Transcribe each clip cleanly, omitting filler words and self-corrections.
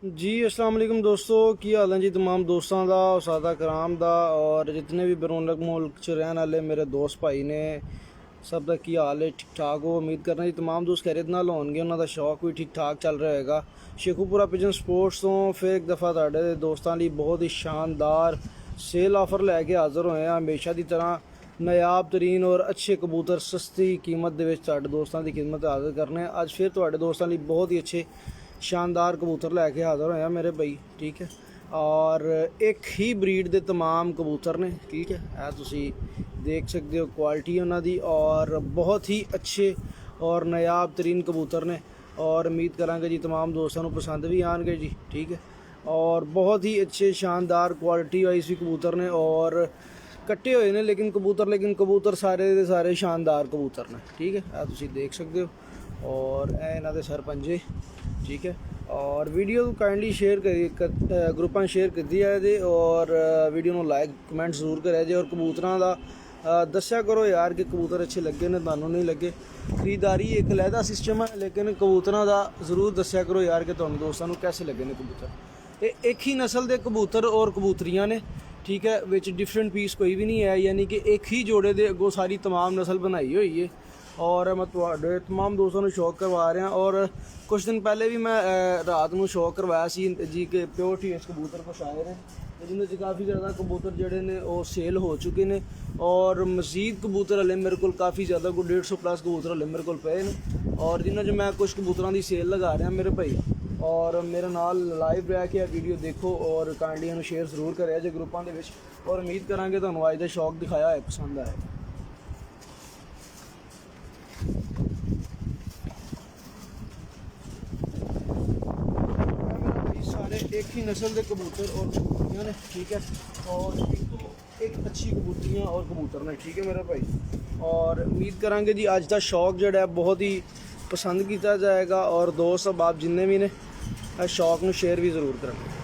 जी अस्सलाम वालेकुम दोस्तों, की हाल है जी तमाम दोस्तों का, उस्तादा कराम दा और जितने भी बैरून मुल्क च रहने वाले मेरे दोस्त भाई ने सब का की हाल है। ठीक ठाक हो, उम्मीद करना जी तमाम दोस्त खैरियत नाल होणगे, उन्होंने शौक भी ठीक ठाक चल रहा हैगा। शेखूपुरा पिजन स्पोर्ट्स तो फिर एक दफ़ा तुहाडे दोस्तों लिए बहुत ही शानदार सेल ऑफर लैके हाज़र होए हैं। हमेशा की तरह नायाब तरीन और अच्छे कबूतर सस्ती कीमत के तुहाडे दोस्तों की खिदमत हाज़र करने। अज फिर तुहाडे दोस्तों लिए बहुत ही अच्छे शानदार कबूतर लैके हाज़र होया मेरे भाई, ठीक है। और एक ही ब्रीड के तमाम कबूतर ने, ठीक है। यह तुसी देख सकते हो क्वालिटी उन्होंने, और बहुत ही अच्छे और नायाब तरीन कबूतर ने। और उम्मीद करांगे जी तमाम दोस्तों को पसंद भी आएंगे जी, ठीक है। और बहुत ही अच्छे शानदार क्वालिटी वाइज भी कबूतर ने और कट्टे हुए ने, लेकिन कबूतर सारे दे सारे शानदार कबूतर ने, ठीक है। यह तुसी देख सकते हो। और इन्हों के सर पंजे, ठीक है। और वीडियो काइंडली शेयर करिए, ग्रुपां शेयर कर दिया है और वीडियो को लाइक कमेंट जरूर करें जी। और कबूतरों का दस्या करो यार कि कबूतर अच्छे लगे ने, तुहानू नहीं लगे। खरीदारी एक अलहदा सिस्टम है, लेकिन कबूतरों का जरूर दस्या करो यार कि तुहानू दोस्तों को कैसे लगे ने कबूतर। ये एक ही नस्ल के कबूतर और कबूतरियाँ ने, ठीक है। विच डिफरेंट पीस कोई भी नहीं है, यानी कि एक ही जोड़े के अगों सारी तमाम नस्ल बनाई हुई है। और मैं तुहाडे तमाम दोस्तों को शौक करवा रहा। और कुछ दिन पहले भी मैं रात को शौक करवाया जी कि प्योरिटी इस कबूतर को शायर है, जिन्हें काफ़ी ज़्यादा कबूतर जोड़े ने वो सेल हो चुके हैं। और मजीद कबूतर हले मेरे को काफ़ी ज़्यादा को 150 प्लस कबूतर हले मेरे को पे ने, और जिन्होंने मैं कुछ कबूतरों की सेल लगा रहा मेरे भाई। और मेरे नाल लाइव रह के वीडियो देखो और काइंडली शेयर जरूर करें जो ग्रुपों के। और उम्मीद करांगे तुहानू अज का शौक दिखाया है पसंद आए। सारे एक ही नस्ल के कबूतर और कबूतरियाँ ने, ठीक है। और एक अच्छी कबूतरियाँ और कबूतर ने, ठीक है मेरा भाई। और उम्मीद करांगे जी अज का शौक जो है बहुत ही पसंद किया जाएगा। और दोस्त अब आप जिन्ने भी ने इस शौक में शेयर भी जरूर करेंगे।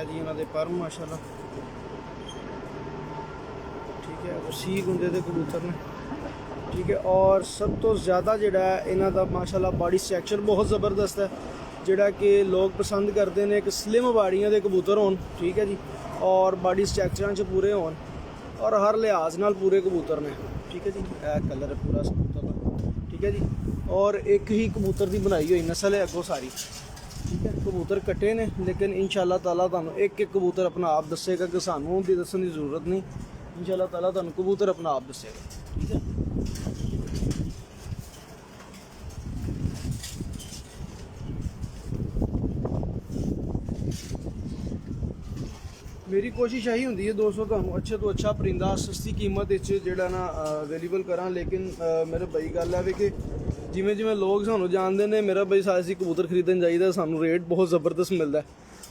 जी उन्होंने पर माशाल्लाह, ठीक है। सी गुंदे के कबूतर ने, ठीक है। और सब तो ज़्यादा जोड़ा है इन्हों का माशाल्लाह बॉडी स्ट्रक्चर बहुत ज़बरदस्त है, जोड़ा कि लोग पसंद करते हैं कि स्लिम बाड़ियाँ के कबूतर होन, ठीक है जी। और बॉडी स्ट्रक्चर च पूरे होन और हर लिहाज नाल पूरे कबूतर ने, ठीक है जी। यह कलर है पूरा कबूतर का, ठीक है जी। और एक ही कबूतर की बनाई हुई नस्ल है अगों सारी, ठीक है। कबूतर कट्टे ने, लेकिन इंशाअल्लाह ताला तुहानू एक एक कबूतर अपना आप दसेगा कि सानू उनकी दसन की जरूरत नहीं। इंशाअल्लाह ताला तुहानू कबूतर अपना आप दसेगा, ठीक है। मेरी कोशिश यही होंगी है दोस्तों, तुहानू अच्छे तो अच्छा परिंदा सस्ती कीमत जोड़ा ना अवेलेबल करा। लेकिन मेरे भाई गल है कि जिमें जिमें लोग सानू जानते हैं, मेरा भाई सासी कबूतर खरीदन चाहिए, सानू रेट बहुत ज़बरदस्त मिलता है।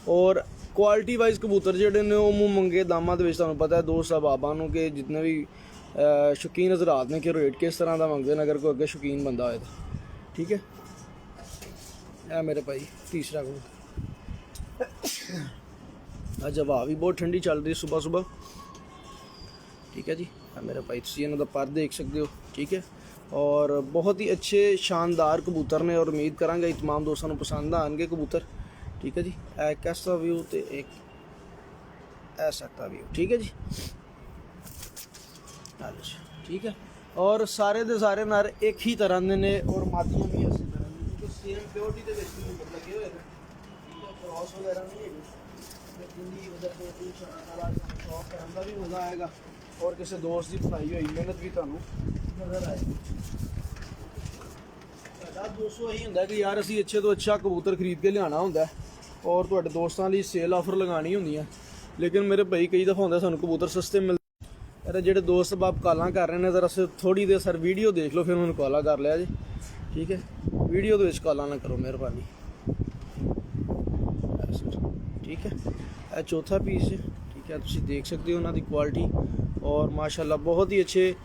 और क्वालिटी वाइज कबूतर जोड़े ने वो मुँह मंगे दामां दे तुहानू पता है दोस्त साहबाबां नू कि जितने भी शौकीन हजरात ने कि रेट किस तरह का मंगते हैं, अगर कोई अगे शौकीन बंदा हो, ठीक है। यह मेरे भाई तीसरा कबूतर। आज हवा भी बहुत ठंडी चल रही सुबह सुबह, ठीक है जी। मेरे भाई तुम इन्हों का पर देख सकते हो, ठीक है। और बहुत ही अच्छे शानदार कबूतर ने और उम्मीद करांगे तमाम दोस्तों को पसंद आएंगे कबूतर, ठीक है जी। एक ऐसा व्यू तो एक ऐसा का व्यू, ठीक है जी। ठीक है। और सारे दे सारे नर एक ही तरह के ने और मादियाँ भी इसी तरह क्योंकि सेम प्योरिटी के लगे हुए हैं, क्रॉस वगैरह नहीं है। शौक करने का भी मज़ा आएगा और किसी दोस्त की बनाई हुई मेहनत भी तुहानू नज़र आएगी। दोस्तों यही होंगे कि यार असी अच्छे तो अच्छा कबूतर खरीद के लिया होंगे और तुहाडे दोस्तों की सेल ऑफर लगानी होंगी है। लेकिन मेरे भाई कई दफ़ा होंगे सानू कबूतर सस्ते मिलते। अरे जो दोस्त बाप कॉलां कर रहे हैं ज़रा थोड़ी देर सर वीडियो देख लो, फिर उन्होंने कॉला कर लिया जी, ठीक है। वीडियो के कॉलां ना करो मेहरबानी, ठीक है। यह चौथा पीस है, ठीक है। तुम देख सकते हो उन्होंने क्वालिटी और माशाल्लाह बहुत ही अच्छे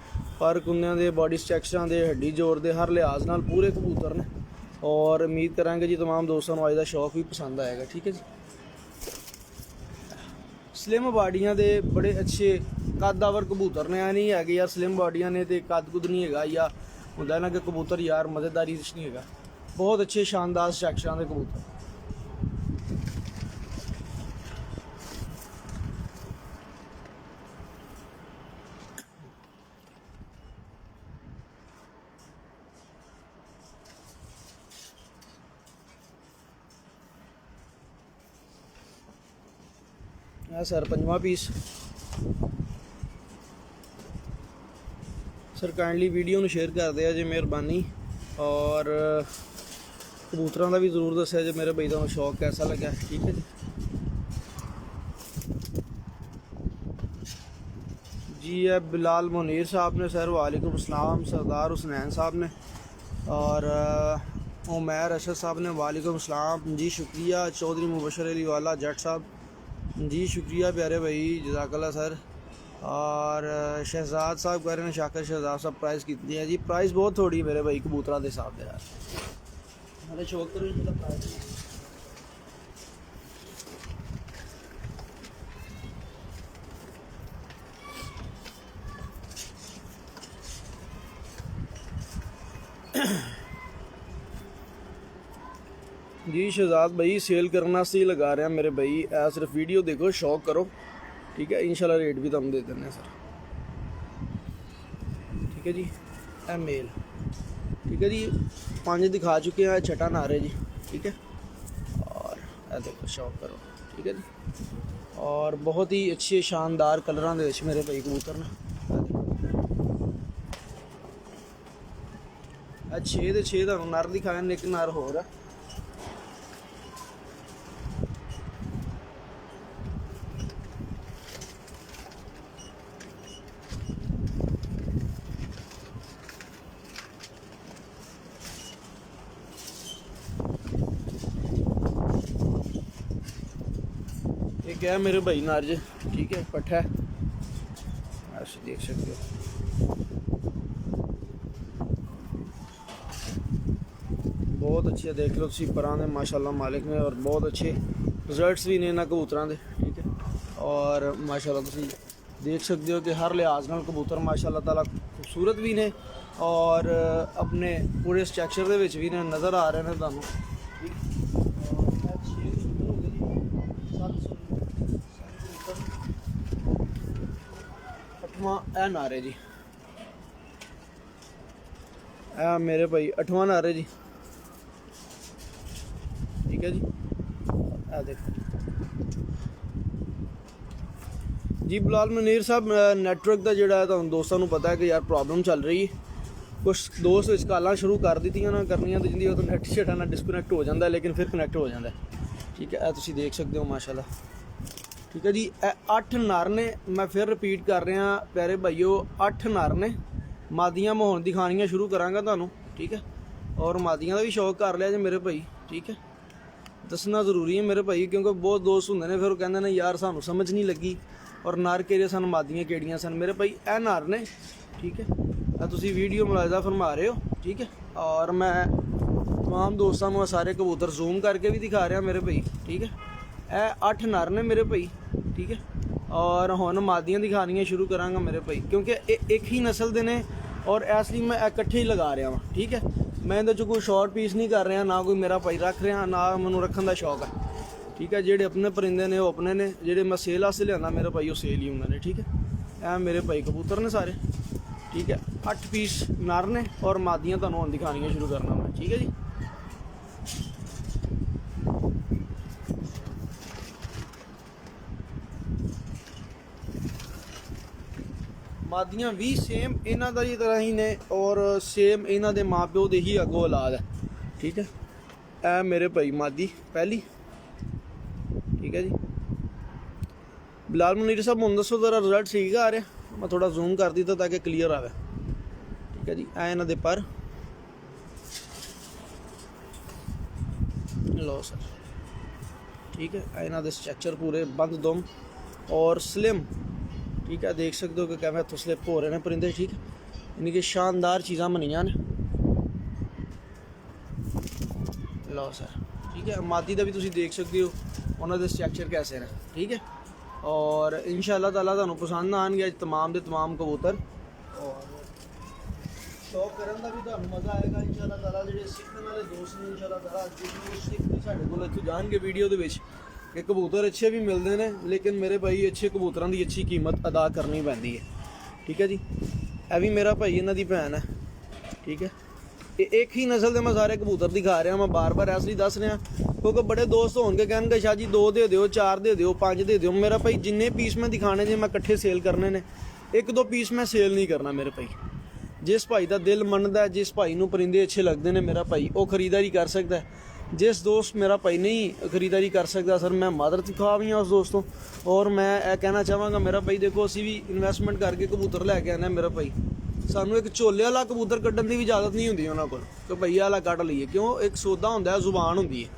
पर कुंदियां दे बॉडी स्ट्रक्चर के हड्डी जोड़ के हर लिहाज नाल पूरे कबूतर ने। और उम्मीद करांगे जी तमाम दोस्तों को अज का शौक भी पसंद आएगा, ठीक है जी। स्लिम बाड़ियां दे बड़े अच्छे कदावर कबूतर ने, नहीं है कि यार स्लिम बाड़ियां ने तो कद कुद नहीं है या होंदा ना कि कबूतर यार मज़ेदारी कुछ नहीं है। बहुत अच्छे शानदार स्ट्रक्चर के कबूतर। सर 5वां पीस। सर काइंडली वीडियो में शेयर कर दिया जी, मेहरबानी। और कबूतरों का भी जरूर दसिया जी मेरे भाई का शौक कैसा लगा। ठीक है जी। जी है बिलाल मुनीर साहब ने सर, वालेकुम अस्सलाम। सरदार हुसनैन साहब ने और उमैर अशद साहब ने, वालेकुम अस्सलाम जी, शुक्रिया। चौधरी मुबशर अली वाला जट साहब जी, शुक्रिया प्यारे भाई, जज़ाकल्लाह सर। और शहजाद साहब कह रहे हैं, शाकर शहजाद साहब प्राइस कितनी है जी? प्राइस बहुत थोड़ी है मेरे भाई कबूतरा के हिसाब से यार, अरे शौक करो प्राइस। जी शहजाद भाई सेल करना से ही लगा रहे हैं मेरे भाई, सिर्फ वीडियो देखो, शौक करो। ठीक है, इंशाल्लाह रेट भी तुम दे देने सर। ठीक है जी, ए मेल। ठीक है जी, 5 दिखा चुके हैं, छठा नारे जी। ठीक है, और ए देखो शौक करो। ठीक है जी, और बहुत ही अच्छे शानदार कलर दे मेरे भाई कबूतर ने। 6 ਦੇ 6 ਤੁਹਾਨੂੰ नर दिखाया, एक नर होर है। एक है मेरे भाई नार जी। ठीक है, पट्ठा है, आप देख सकते हो। बहुत अच्छे देख लो तुम पराने माशाल्लाह मालिक ने, और बहुत अच्छे रिजल्ट्स भी ने इन्होंने कबूतरों के। ठीक है, और माशाल्लाह तुम देख सकते हो कि हर लिहाज नाल कबूतर माशाल्लाह ताला खूबसूरत भी ने, और अपने पूरे स्ट्रक्चर के भी ने नज़र आ रहे हैं तुहानू। ए नारे जी, ए मेरे भाई 8वां नारे जी। ठीक है जी, आ देखो जी। बिलाल मुनीर साहब नैटवर्क का जोड़ा है तो दोस्तों को पता है कि यार प्रॉब्लम चल रही है। कुछ दोस्त इस कालां शुरू कर दी ना करनियां, तो जिंदी तो नैट छड़ा ना डिसकनैक्ट हो जाता है, लेकिन फिर कनैक्ट हो जाता है। ठीक है, तुम देख सकते हो माशाल्लाह। ठीक है जी, 8 नर ने, मैं फिर रिपीट कर रहा प्यारे भाईओ, 8 नर ने। मादियां मैं हुण दिखानियां शुरू करांगा तुहानू। ठीक है, और मादियां का भी शौक कर लिया जी मेरे भाई। ठीक है, दसना जरूरी है मेरे भाई, क्योंकि बहुत दोस्त होंगे ने फिर कहते हैं यार सानू समझ नहीं लगी, और नर केड़े सन मादियां केड़ियां सन। मेरे भाई ए नर ने। ठीक है, तुसी वीडियो मुलाहिजा फरमा रहे हो। ठीक है, और मैं तमाम दोस्तों को सारे कबूतर जूम करके भी दिखा रहा मेरे भाई। ठीक है, ए 8 नर ने मेरे भाई। ठीक है, और हुण मादियां दिखानियां शुरू करांगा मेरे भाई, क्योंकि एक ही नस्ल दे ने, और इसलिए मैं इकट्ठे ही लगा रहा वहाँ। ठीक है, मैं इहदे च कोई शॉर्ट पीस नहीं कर रहा, ना कोई मेरा भाई रख रहा, ना मैनू रखने का शौक है। ठीक है, जेडे अपने परिंदे ने वो अपने ने, जेडे मैं सेल वास्ते लिया मेरे भाई वो सेल ही होंगे ने। ठीक है, ए मेरे भाई कबूतर ने सारे। ठीक है, 8 पीस नर ने, और मादियां तुहानू हुण दिखानियां शुरू करना मैं। ठीक है जी, मादियां भी सेम इन्हां दा ही तरह ही ने, और सेम इन्हां दे माँ प्यो दे ही अगों औलाद है। ठीक है, ए मेरे भाई मादी पहली। ठीक है जी, बिलाल मुनीर साहब हुण दसो जरा रिजल्ट ठीक आ रहा? मैं थोड़ा जूम कर दिता ताकि क्लीयर आवे। ठीक है जी, ए इन्हां दे पर लो सर। ठीक है, ए इन्हां दे स्ट्रक्चर पूरे बंद दुम और स्लिम। ठीक है, देख सकते हो कि कैमेरा तो स्लिप हो रहे हैं परिंदे। ठीक है, इनकी शानदार चीज़ा बनिया ने। लो सर। ठीक है, मादी का भी तुम देख सकते हो उन्होंने स्ट्रक्चर कैसे ने। ठीक है, और इंशाअल्लाह ताला तुहानू पसंद आएंगे अज तमाम दे तमाम कबूतर और शौक करन दा भी तुहानू मज़ा आएगा इंशाअल्लाह ताला। जिहड़े सिक्खण वाले दोस्त ने इंशाअल्लाह ताला जिन्होंने सीख के साडे कोल इत्थों जाणगे वीडियो दे विच कि कबूतर अच्छे भी मिलते हैं, लेकिन मेरे भाई अच्छे कबूतरों की अच्छी कीमत अदा करनी पैंदी है। ठीक है जी, यह भी मेरा भाई इन्हां दी भैन है। ठीक है, एक ही नस्ल के मैं सारे कबूतर दिखा रहा, मैं बार बार इसलिए दस रहा क्योंकि बड़े दोस्त होंगे कहणगे शाह जी 2 दे दिओ, 4 दे दिओ, 5 दे दिओ। मेरा भाई जिन्ने पीस मैं दिखाने जे मैं इकट्ठे सेल करने ने, 1-2 पीस मैं सेल नहीं करना। मेरे भाई जिस भाई का दिल मनदा, जिस भाई नूं परिंदे अच्छे लगते हैं, मेरा भाई वो खरीदारी कर सकता है। जिस दोस्त मेरा भाई नहीं खरीदारी कर सकता, सर मैं मादरत खा भी हाँ उस दोस्तों। और मैं यह कहना चाहवागा मेरा भाई देखो असी भी इन्वेस्टमेंट करके कबूतर लैके आने मेरा भाई, सानू एक झोले वाला कबूतर कड्ढन की भी इजाजत नहीं होंदी उन्होंने कोल कि भैया वाला कढ़ लीए, क्यों एक सौदा होंदा है, जुबान होंदी है।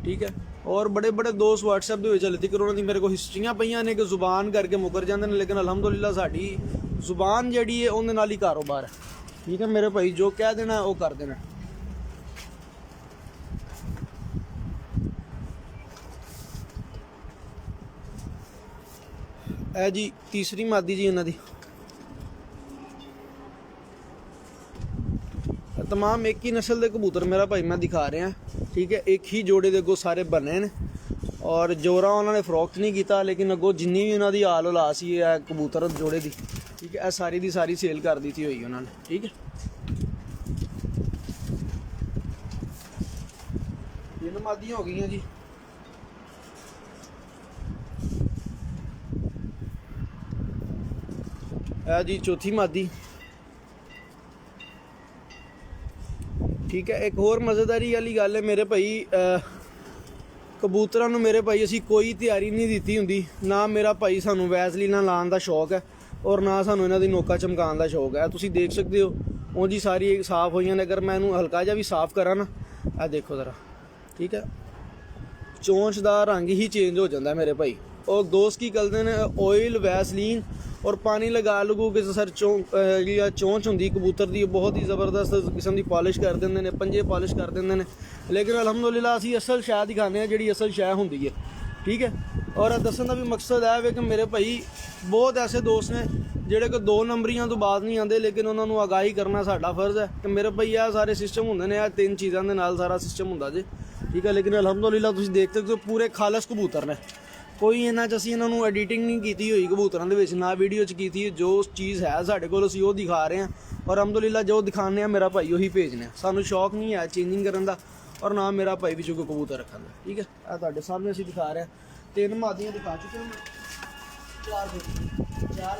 ठीक है, और बड़े बड़े दोस्त व्हाट्सएप दे विच हले तक उन्होंने मेरे को हिस्ट्रियां पईयां ने कि जुबान करके मुकर जाते हैं, लेकिन अलहमदुलिल्लाह साडी जुबान जिहड़ी है उहदे नाल ही कारोबार है। ठीक है मेरे भाई, जो कह देना वो कर देना। ए जी तीसरी मादी जी इन्हां दी, तमाम एक ही नस्ल के कबूतर मेरा भाई मैं दिखा रहा। ठीक है, एक ही जोड़े के अगों सारे बने ने और जोरा उन्होंने फरोख्त नहीं किया, लेकिन अगों जिन्नी भी उन्होंने आल उला सी कबूतर जोड़े की, ठीक है, सारी दी सारी सेल कर दी थी हुई उन्होंने। ठीक है, 3 मादियाँ हो गई जी। जी चौथी मादी। ठीक है, एक होर मज़ेदारी वाली गल है मेरे भाई, कबूतरां नूं मेरे भाई असी कोई तैयारी नहीं दी होंदी, ना मेरा भाई सानू वैसलीना लाने का शौक है और ना सानू इन्हां दी नोका चमकाने का शौक है। तुसीं देख सकते हो वो जी सारी साफ हुई ने, अगर मैं इनू हल्का जा भी साफ करा ना, आ देखो ज़रा। ठीक है, चोंच का रंग ही चेंज हो जाता है मेरे भाई। और दोस्त की करते हैं ऑयल वैसलीन और पानी लगा लगू कि सर चोंच होंगी कबूतर की बहुत ही ज़बरदस्त किस्म की पॉलिश कर देंगे ने, पंजे पॉलिश कर देंगे ने, लेकिन अलहमदुलिल्लाह असी असल शै दिखाने जी असल शै होंगी है। ठीक है, और दसन का भी मकसद है कि मेरे भाई बहुत ऐसे दोस्त ने जोड़े कि 2 नंबरियां तो बाद नहीं आते, लेकिन उन्होंने आगाही करना साडा फर्ज है कि मेरे भाई यह सारे सिस्टम होंगे ने, 3 चीज़ों के नाल सारा सिस्टम होंदा जे। ठीक है, लेकिन अलहमदुलिल्लाह तुसीं देख सकते हो पूरे खालस कबूतर ने, कोई इन्ना च असीं इन्होंने एडिटिंग नहीं की हुई कबूतरों के विच, ना वीडियो च की। जो चीज़ है साढ़े कोल असीं वो दिखा रहे हैं और अलहमदुलिल्लाह जो दिखाने मेरा भाई वही भेजने। सानू शौक नहीं है चेंजिंग करने का और ना मेरा भाई भी चुके कबूतर रखने का। ठीक है, तुहाडे सामने असीं दिखा रहे हैं, 3 मादियाँ दिखा चुके हैं, 4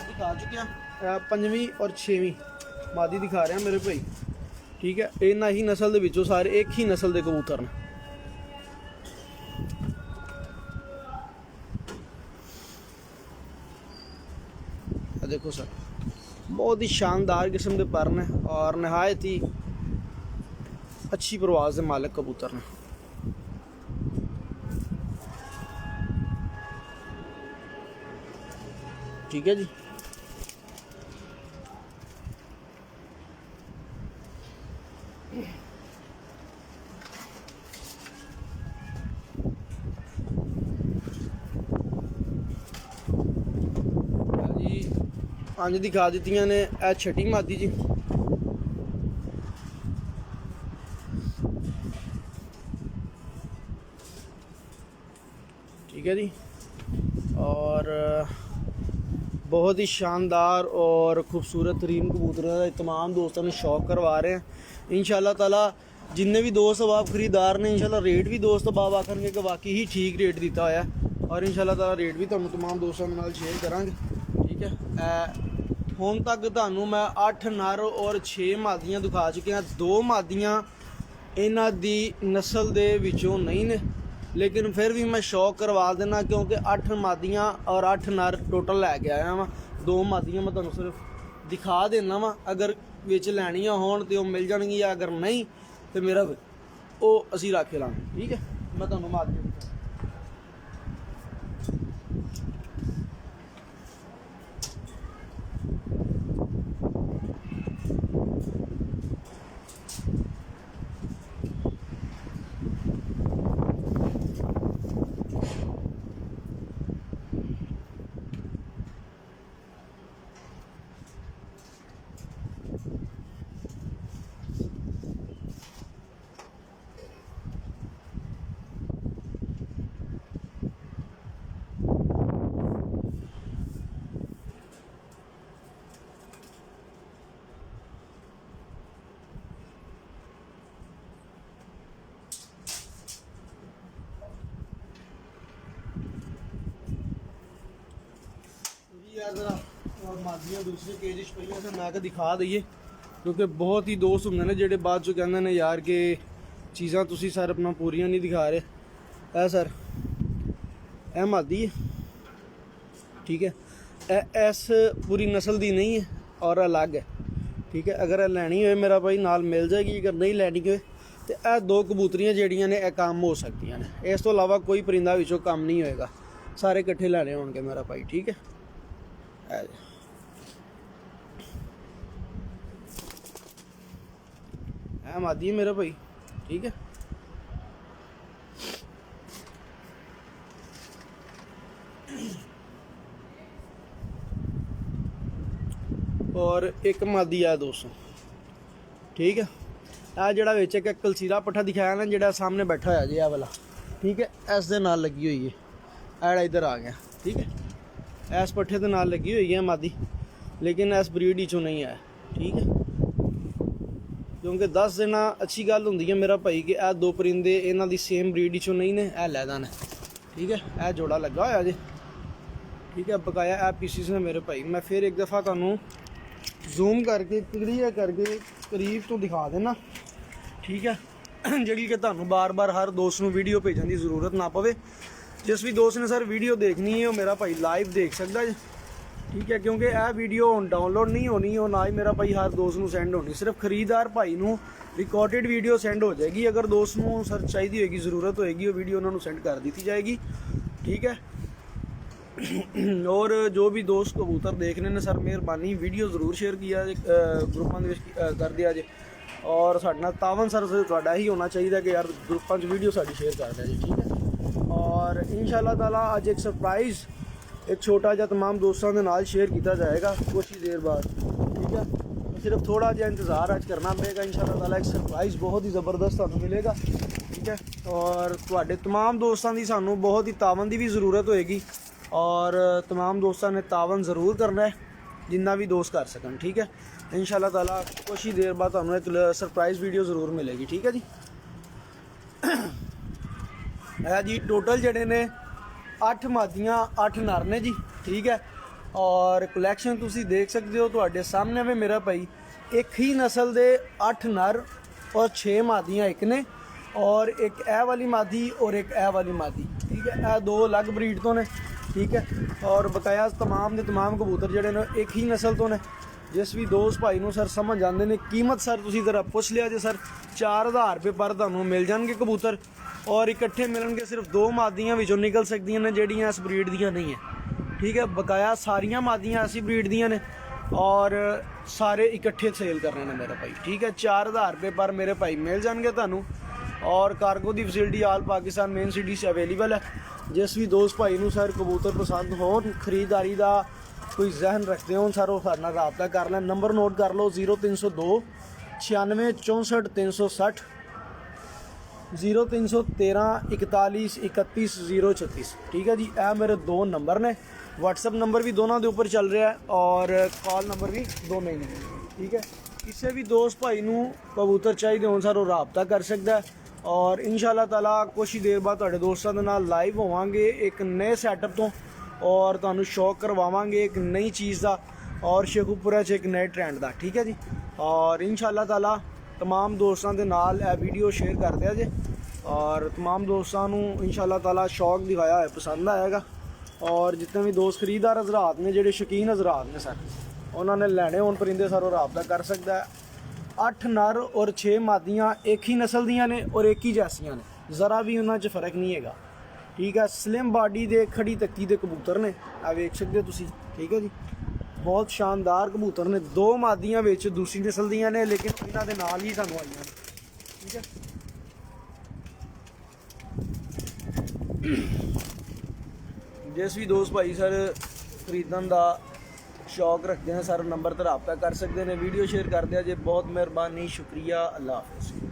दिखा चुके हैं, 5वीं और 6वीं मादी दिखा रहे हैं मेरे भाई। ठीक है, इन्हां ही नस्ल दे विचों सारे एक ही नस्ल के कबूतर ने। देखो सर, बहुत ही शानदार किस्म के पर ने और नहायत ही अच्छी परवाज के मालिक कबूतर ने। ठीक है जी, पंज दिखा दी ने, यह 6ठी मादी जी। ठीक है जी, और बहुत ही शानदार और ख़ूबसूरत तरीन कबूतरों का तमाम दोस्तों ने शौक करवा रहे हैं इंशाअल्लाह ताला। जिन्ने भी दोस्त अब खरीदार ने इंशाअल्लाह रेट भी दोस्त अब आखणगे कि वाकई ही ठीक रेट दिता होया, और इंशाअल्लाह ताला रेट भी तुहानू तमाम दोस्तों के नाल शेयर करांगे। ठीक है, हुण तक तुहानू मैं 8 नर और 6 मादियाँ दिखा चुके हैं। 2 मादियाँ इन्हां दी नस्ल दे विचों नहीं ने, लेकिन फिर भी मैं शौक करवा देना क्योंकि 8 मादियाँ और 8 नर टोटल लैके आया वा। 2 मादियाँ मैं तुहानू सिर्फ दिखा देना वा, अगर विच लैनियां होण ते मिल जाणगियां, अगर नहीं तो मेरा वो असी रख लांगे। ठीक है, मैं तुहानू मादियाँ जरा और मादियाँ दूसरे केज च पईयां से मैं दिखा दईए, क्योंकि बहुत ही दोस्त होंगे ने जेडे बाद चो कहंदे ने यार कि चीज़ां तुसी सर अपना पूरियां नहीं दिखा रहे। है सर ए मादी है, ठीक है, इस पूरी नस्ल दी नहीं है और अलग है, ठीक है। अगर लैनी हो मेरा भाई नाल मिल जाएगी, अगर नहीं लैनी हो तो यह दो कबूतरियाँ जड़ियाँ ने यह काम हो सकती ने। इस तो इलावा कोई परिंदा विचों काम नहीं होएगा, सारे इकट्ठे लैने होंगे मेरा भाई, ठीक है। मादी है मेरा भाई, ठीक है। और एक मादी है दोस्तों, ठीक है। आ जड़ा विच एक कलसीरा पट्ठा दिखाया ना, जड़ा सामने बैठा होया जी आ वाला, ठीक है, इस दे नाल लगी हुई है। ऐड़ा इधर आ गया, ठीक है, इस पट्ठे दे नाल लगी हुई है मादी, लेकिन इस ब्रीड चों नहीं है, ठीक है। क्योंकि 10 देना अच्छी गल होंदी है मेरा भाई कि यह दो परिंदे इन्हां दी सेम ब्रीड चों नहीं ने, यह लैदा ने, ठीक है। यह जोड़ा लगा होया जी, ठीक है, बकाया यह पीसीस ने मेरे भाई। मैं फिर एक दफ़ा तुहानूं जूम करके क्लियर करके करीब तो दिखा देना, ठीक है, जी कि तुहानूं बार बार हर दोस्त नूं वीडियो भेजण की जरूरत ना पवे। जिस भी दोस्त ने सर वीडियो देखनी है वो मेरा भाई लाइव देख सकता है, ठीक है। क्योंकि यह वीडियो हुण डाउनलोड नहीं होनी और ना ही मेरा भाई हर दोस्त नूं सेंड होनी, सिर्फ खरीदार भाई नूं रिकॉर्डिड वीडियो सेंड हो जाएगी। अगर दोस्त नूं सर चाहिए होगी, ज़रूरत होएगी, वो वीडियो उन्होंने सेंड कर दी जाएगी, ठीक है। और जो भी दोस्त कबूतर देखने ने सर मेहरबानी वीडियो जरूर शेयर किया ग्रुपों कर दिया जे। और साडे नाल तावन सर तुहाडा ही होना चाहिए कि यार ग्रुपों वीडियो साडी शेयर कर दिया जी, ठीक है। और इंशाअल्लाह ताला अज एक सरप्राइज़ एक छोटा जिहा तमाम दोस्तों के नाल शेयर किया जाएगा कुछ ही देर बाद, ठीक है। तो सिर्फ थोड़ा जिहा इंतज़ार अज करना पड़ेगा, इंशाअल्लाह ताला एक सरप्राइज़ बहुत ही ज़बरदस्त तुहानूं मिलेगा, ठीक है। और तुहाडे तमाम दोस्तों की सानूं बहुत ही तावन की भी ज़रूरत होएगी, और तमाम दोस्तों ने तावन ज़रूर करना है, जिन्ना भी दोस्त कर सकन, ठीक है। इंशाअल्लाह ताला कुछ ही देर बाद तुहानूं एक सरप्राइज़ वीडियो ज़रूर मिलेगी, ठीक है जी। है जी टोटल जड़े ने 8 मादियाँ 8 नर ने जी, ठीक है। और कलैक्शन तुसी देख सकते हो तुहाडे सामने में मेरा भाई, एक ही नस्ल दे 8 नर और 6 मादियाँ एक ने, और एक ए वाली मादी और एक ए वाली मादी, ठीक है। यह दो अलग ब्रीड तो ने, ठीक है। और बकाया तमाम के तमाम कबूतर जड़े ने एक ही नस्ल तो ने। जिस भी दोस्त भाई नूं सर समझ आते हैं कीमत सर तुसी जरा पुछ लिया जे सर 4000 रुपये पर तुहानूं मिल जाएंगे कबूतर, और इकट्ठे मिलणगे सिर्फ 2 मादियाँ विचों निकल सकदियां ने जड़ियाँ इस ब्रीड दियां नहीं है, ठीक है। बकाया सारियां मादियाँ ऐसी ब्रीड दियां ने और सारे इकट्ठे सेल करने ने मेरा भाई, ठीक है। 4000 रुपये पर मेरे भाई मिल जाएंगे तुहानूं, और कार्गो की फैसिलिटी आल पाकिस्तान मेन सिटी से अवेलेबल है। जिस भी दोस्त भाई नूं सर कबूतर पसंद हो, खरीदारी का कोई जहन रखते हो सर, वो साडे नाल राबता कर लें। नंबर नोट कर लो 0302 96 64 360 0313 41 31 036, ठीक है जी। यह मेरे 2 नंबर ने, व्हाट्सअप नंबर भी दोनों के ऊपर चल रहा है और कॉल नंबर भी दोनों ही, ठीक है। किसी भी दोस्त भाई नूं कबूतर चाहिए हो सर वो राबता कर सकता है। और इंशाअल्लाह ताला कुछ ही देर बाद तुहाडे दोस्तों के नाल लाइव होवांगे एक नए सैटअप तो, और तुहानूं शौक करवावांगे एक नई चीज़ का, और शेखुपुरा च एक नए ट्रेंड का, ठीक है जी। और इंशाअल्लाह ताला तमाम दोस्तों के नाल यह वीडियो शेयर कर दिया जे, और तमाम दोस्तों नूं इंशाअल्लाह ताला शौक दिखाया है पसंद आएगा। और जितने भी दोस्त खरीदार हजरात ने जेडे शौकीन हजरात ने सर, उन्होंने लैने होन परिंदे सर वो राबता कर सकता है। 8 नर और 6 मादियाँ एक ही नस्ल दियाँ ने और एक ही जैसियाँ ने, ज़रा भी उन्होंने फ़र्क नहीं है, ठीक है। स्लिम बॉडी दे खड़ी तक्की दे कबूतर ने, आ वेख सकते हो तुसी, ठीक है जी। बहुत शानदार कबूतर ने, 2 मादियाँ विच दूसरी नस्ल दियाँ ने, लेकिन इन्हां दे नाल ही सानूं आईयां ने, ठीक है। जिस भी दोस्त भाई सर खरीदन का शौक रखते हैं सर नंबर पर राबता कर सकते हैं, वीडियो शेयर कर दिया जे। बहुत मेहरबानी, शुक्रिया, अल्लाह हाफिज़।